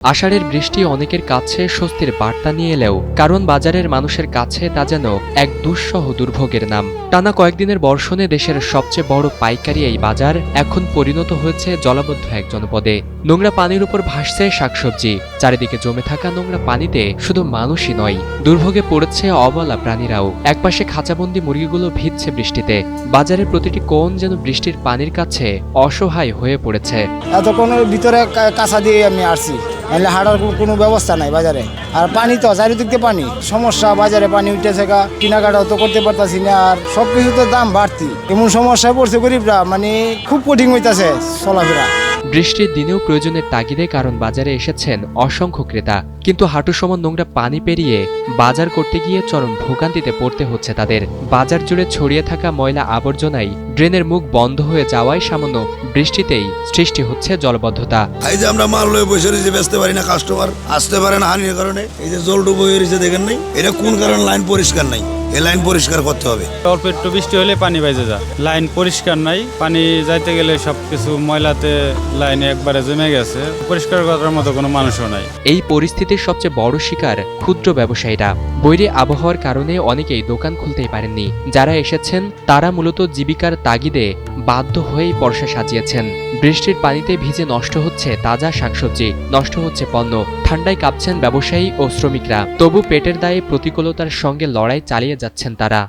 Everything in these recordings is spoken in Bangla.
আষাঢ়ের বৃষ্টি অনেকের কাছে স্বস্তির বার্তা নিয়ে এলেও কারণ বাজারের মানুষের কাছে তা যেন এক দুঃসহ দুর্ভোগের নাম। টানা কয়েকদিনের বর্ষণে দেশের সবচেয়ে বড় পাইকারি এই বাজার এখন পরিণত হয়েছে জলাবদ্ধ এক জনপদে। নোংরা পানির উপর ভাসছে শাকসবজি, চারিদিকে জমে থাকা নোংরা পানিতে শুধু মানুষই নয়, দুর্ভোগে পড়েছে অবলা প্রাণীরাও। একপাশে খাঁচাবন্দি মুরগিগুলো ভিজছে বৃষ্টিতে, বাজারের প্রতিটি কোণ যেন বৃষ্টির পানির কাছে অসহায় হয়ে পড়েছে। এতক্ষণের ভিতরে কাঁচা দিয়ে আমি আসছি, নাহলে হাঁটার কোনো ব্যবস্থা নাই বাজারে। আর পানি তো চারিদিকে পানি, সমস্যা বাজারে পানি উঠেছে, কেনাকাটাও তো করতে পারতাছি না, আর সবকিছুতে দাম বাড়তি। এমন সমস্যায় পড়ছে গরিবরা, মানে খুব কঠিন হইতাছে চলাফেরা। বৃষ্টির দিনেও প্রয়োজনের তাগিদে কারণ বাজারে এসেছেন অসংখ্য ক্রেতা, কিন্তু হাঁটু সমান নোংরা পানি পেরিয়ে বাজার করতে গিয়ে চরম ভোগান্তিতে পড়তে হচ্ছে তাদের। বাজার জুড়ে ছড়িয়ে থাকা ময়লা আবর্জনায় ড্রেনের মুখ বন্ধ হয়ে যাওয়ায় সামান্য বৃষ্টিতেই সৃষ্টি হচ্ছে জলবদ্ধতা। এই যে আমরা মাল লয়ে বসে রয়েছি, বেচতে পারি না, কাস্টমার আসতে পারে না হানির কারণে। এই যে জল ডুবো হয়ে রয়েছে, দেখেন নাই এটা কোন কারণে? লাইন পরিষ্কার নাই, এই লাইন পরিষ্কার করতে হবে। অল্প একটু বৃষ্টি হলে পানি বাইজে যায়, লাইন পরিষ্কার নাই, পানি যাইতে গেলে সবকিছু ময়লাতে লাইনে একবারে জমে গেছে, পরিষ্কার করার মতো কোনো মানুষও নাই। এই পরিস্থিতির সবচেয়ে বড় শিকার ক্ষুদ্র ব্যবসায়ীরা। বৈরী আবহাওয়ার কারণে অনেকেই দোকান খুলতেই পারেননি। যারা এসেছেন তারা মূলত জীবিকার তাগিদে বাধ্য হয়েই পরশা সাজিয়েছেন। বৃষ্টির পানিতে ভিজে নষ্ট হচ্ছে তাজা শাকসবজি, নষ্ট হচ্ছে পণ্য, ঠান্ডায় কাঁপছেন ব্যবসায়ী ও শ্রমিকরা। তবু পেটের দায়ে প্রতিকূলতার সঙ্গে লড়াই চালিয়ে যাচ্ছেন তারা।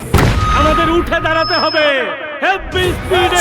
আমাদের উঠে দাঁড়াতে হবে।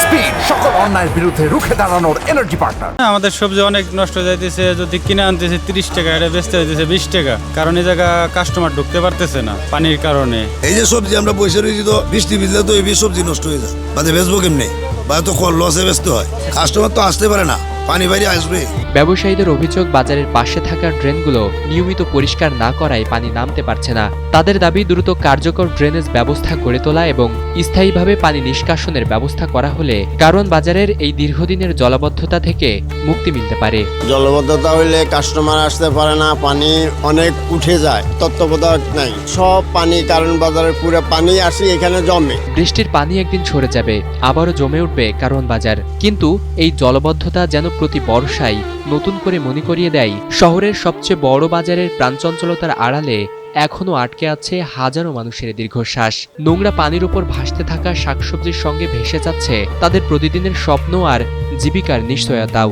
স্পিড, সকল অন্যায়ের বিরুদ্ধে রুখে দাঁড়ানোর এনার্জি পার্টনার। আমাদের সবজি অনেক নষ্ট যাইতেছে, যদি কিনে আনতেছে 30 টাকা, এটা বেচতে হইতেছে 20 টাকা, কারণ এই জায়গা কাস্টমার ঢুকতে পারতেছে না পানির কারণে। এই যে সবজি আমরা বসে রয়েছি, তো বৃষ্টি ভিজলে তো এই সবজি নষ্ট হয়ে যায়, বাদে বেচবো কেমনে? বা তো লসে বেচতে হয়, কাস্টমার তো আসতে পারে না, পানি বাইরে আসবে। ব্যবসায়ীদের অভিযোগ, বাজারের পাশে থাকা ড্রেনগুলো নিয়মিত পরিষ্কার না করায় পানি নামতে পারছে না। তাদের দাবি, দ্রুত কার্যকর ড্রেনেজ ব্যবস্থা গড়ে তোলা এবং স্থায়ীভাবে পানি নিষ্কাশনের ব্যবস্থা করা হলে কারণ বাজারের এই দীর্ঘদিনের জলাবদ্ধতা থেকে মুক্তি মিলতে পারে। জলাবদ্ধতা হইলে কাস্টমার আসতে পারে না, পানি অনেক উঠে যায়, তত্ত্বাবধায়ক নাই, সব পানি কারণ বাজারের পুরো পানি আসি এখানে জমে। বৃষ্টির পানি একদিন সরে যাবে, আবারও জমে উঠবে কারণ বাজার। কিন্তু এই জলবদ্ধতা যেন প্রতি বর্ষায় নতুন করে মনে করিয়ে দেয়, শহরের সবচেয়ে বড় বাজারের প্রাণচঞ্চলতার আড়ালে এখনো আটকে আছে হাজারো মানুষের দীর্ঘশ্বাস। নোংরা পানির উপর ভাসতে থাকা শাকসবজির সঙ্গে ভেসে যাচ্ছে তাদের প্রতিদিনের স্বপ্ন আর জীবিকার নিশ্চয়তাও।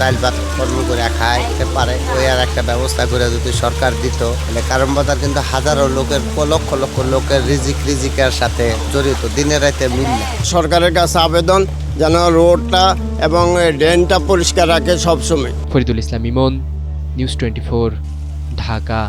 ডাল ভাত কর্ম করে খাইতে পারে, ওই আর একটা ব্যবস্থা করে যদি সরকার দিত, তাহলে কারণ বাজার কিন্তু হাজারো লোকের, লক্ষ লক্ষ লোকের রিজিকের সাথে জড়িত, দিনে রাতে মিল। সরকারের কাছে আবেদন যেন রোডটা এবং ড্রেনটা পরিষ্কার রাখে সবসময়। ফরিদুল ইসলাম ইমন, নিউজ 24, ঢাকা।